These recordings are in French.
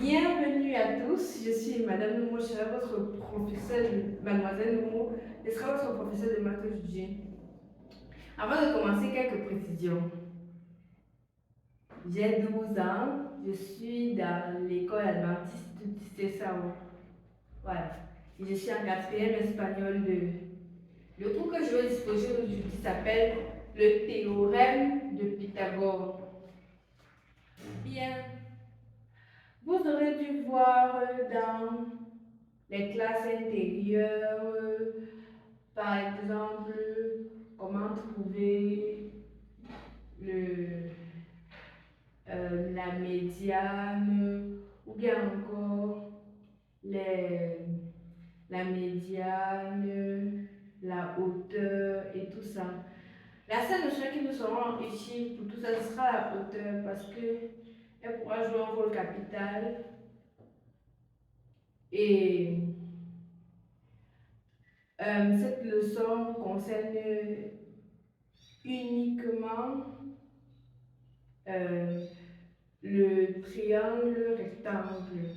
Bienvenue à tous, je suis Madame Nomo, je serai votre professeure, Mademoiselle Nomo, je serai votre professeure de maths aujourd'hui. Avant de commencer, quelques précisions. J'ai 12 ans, je suis dans l'école adventiste de Tissé-Sao. Voilà. Et je suis en 4e espagnol 2. Le cours que je vais disposer aujourd'hui s'appelle le théorème de Pythagore. Bien. Vous aurez dû voir dans les classes intérieures, par exemple, comment trouver la médiane, ou bien encore la médiane, la hauteur et tout ça. La seule notion qui nous sera utile pour tout ça, ce sera la hauteur parce qu'elle pourra jouer un rôle capital. Et cette leçon concerne uniquement le triangle rectangle.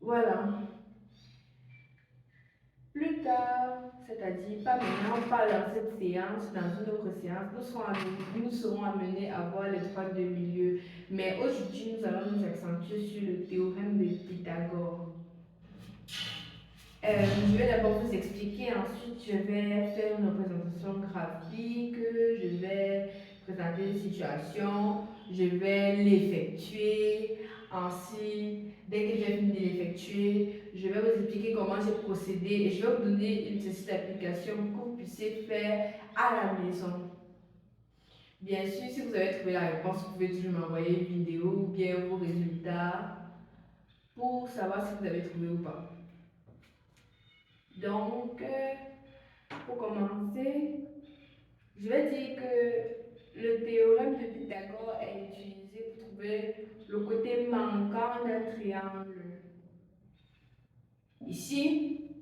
Voilà. Plus tard, c'est-à-dire pas maintenant, pas dans cette séance, dans une autre séance, nous serons amenés à voir les droites de milieu. Mais aujourd'hui, nous allons nous accentuer sur le théorème de Pythagore. Je vais d'abord vous expliquer, ensuite je vais faire une représentation graphique, je vais présenter une situation, je vais l'effectuer. Ensuite, dès que j'ai fini de l'effectuer, je vais vous expliquer comment j'ai procédé et je vais vous donner une petite application que vous puissiez faire à la maison. Bien sûr, si vous avez trouvé la réponse, vous pouvez toujours m'envoyer une vidéo ou bien vos résultats pour savoir si vous avez trouvé ou pas. Donc, pour commencer, je vais dire que le théorème de Pythagore est utilisé pour trouver le côté manquant d'un triangle. Ici,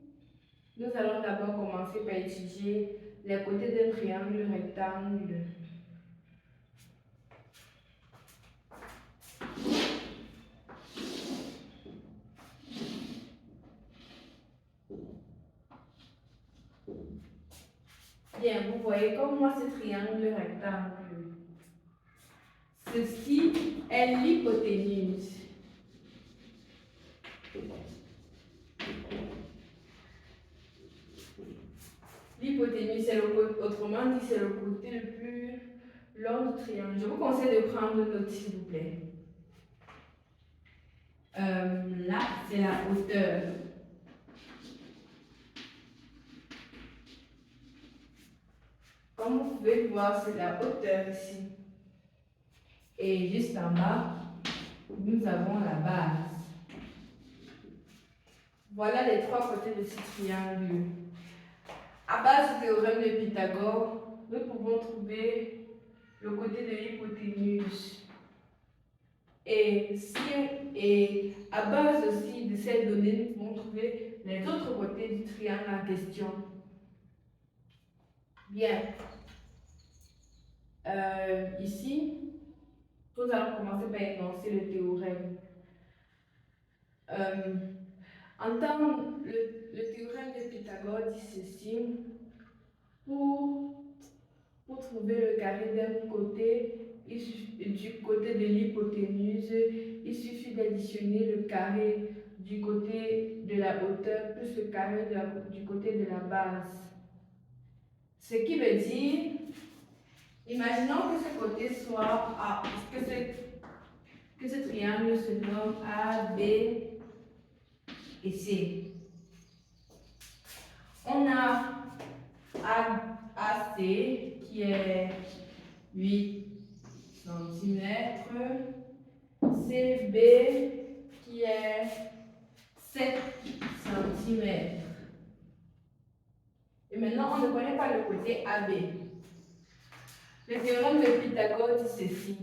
nous allons d'abord commencer par étudier les côtés d'un triangle rectangle. Bien, vous voyez comme moi ce triangle rectangle. Ceci est l'hypoténuse. L'hypoténuse, autrement dit, c'est le côté le plus long du triangle. Je vous conseille de prendre note, s'il vous plaît. Là, c'est la hauteur. Comme vous pouvez voir, c'est la hauteur ici. Et juste en bas, nous avons la base. Voilà les trois côtés de ce triangle. À base du théorème de Pythagore, nous pouvons trouver le côté de l'hypoténuse. Et à base aussi de ces données, nous pouvons trouver les autres côtés du triangle en question. Bien. Ici, nous allons commencer par énoncer le théorème. Le théorème de Pythagore dit ceci. Pour trouver le carré d'un côté, du côté de l'hypoténuse, il suffit d'additionner le carré du côté de la hauteur plus le carré du côté de la base. Ce qui veut dire, imaginons que ce côté soit A, que ce triangle se nomme A, B et C. On a AC qui est 8 cm, CB qui est 7 cm. Et maintenant, on ne connaît pas le côté AB. Le théorème de Pythagore dit ceci.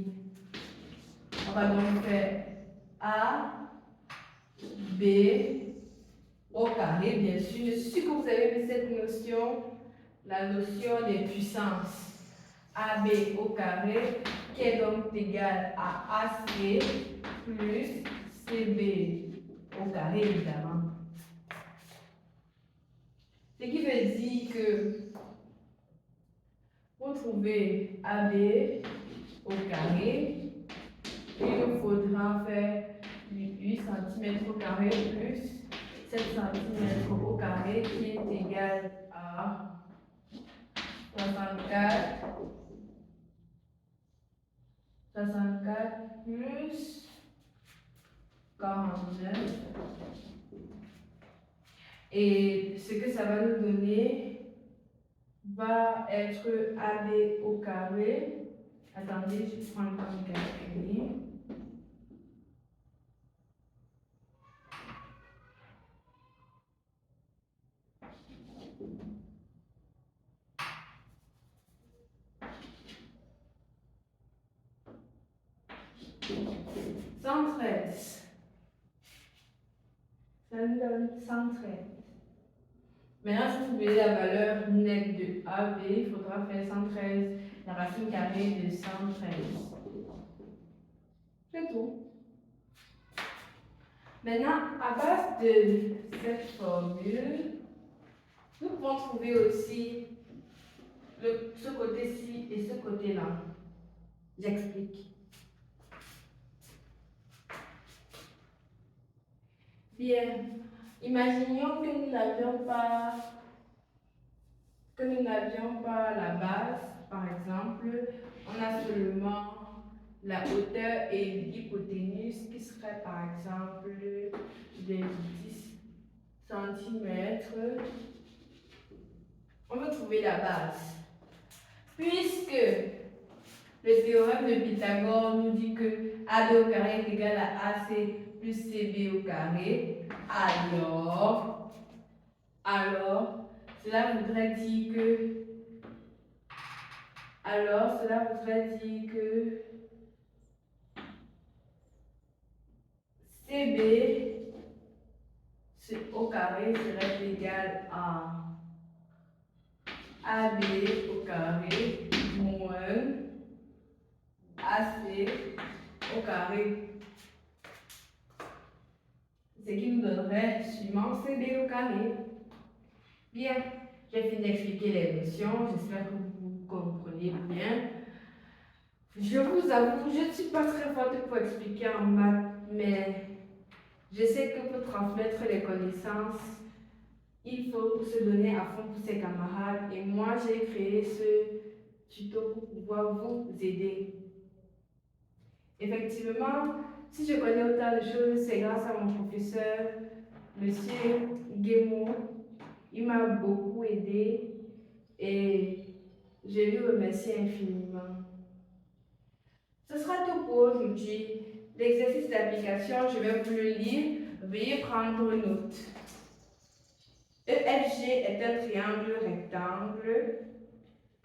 On va donc faire A, B au carré, bien sûr. Je suis sûr que vous avez vu cette notion, la notion des puissances. AB au carré, qui est donc égal à AC plus CB au carré, évidemment. Ce qui veut dire que pour trouver AB au carré, il faudra faire 8 cm au carré plus 7 cm au carré qui est égal à 64 plus 49. Et ce que ça va nous donner va être AB au carré. Attendez, je prends le temps de calculer. Ça nous donne 113. Maintenant, si vous voulez la valeur nette de AB, il faudra faire 113, la racine carrée de 113. C'est tout. Maintenant, à base de cette formule, nous pouvons trouver aussi ce côté-ci et ce côté-là. J'explique. Bien, imaginons que nous n'avions pas la base, par exemple, on a seulement la hauteur et l'hypoténuse qui serait par exemple de 10 cm. On veut trouver la base. Puisque le théorème de Pythagore nous dit que AB au carré est égal à AC plus CB au carré, alors cela voudrait dire que CB au carré serait égal à AB au carré moins AC au carré. Ce qui nous donnerait suivant CB au carré. Bien, j'ai fini d'expliquer les notions, j'espère que vous comprenez bien. Je vous avoue, je ne suis pas très forte pour expliquer en maths, mais je sais que pour transmettre les connaissances, il faut se donner à fond pour ses camarades. Et moi, j'ai créé ce tuto pour pouvoir vous aider. Effectivement, si je connais autant de choses, c'est grâce à mon professeur, Monsieur Guémot. Il m'a beaucoup aidé et je lui remercie infiniment. Ce sera tout pour aujourd'hui. L'exercice d'application, je vais vous le lire. Veuillez prendre note. EFG est un triangle rectangle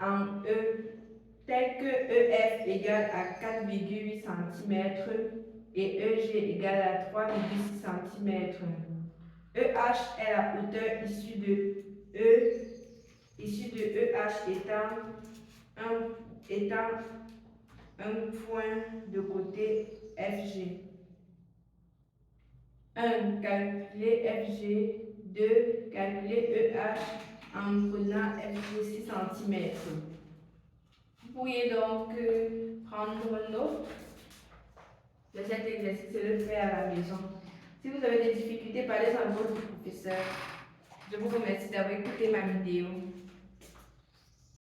en E tel que EF égale à 4,8 cm et EG égale à 3,6 cm. EH est la hauteur issue de EH étant un point de côté FG. 1. Calculer FG. 2. Calculer EH en prenant FG 6 cm. Vous pourriez donc prendre note de cet exercice et le faire à la maison. Si vous avez des difficultés, parlez à votre professeur. Je vous remercie d'avoir écouté ma vidéo.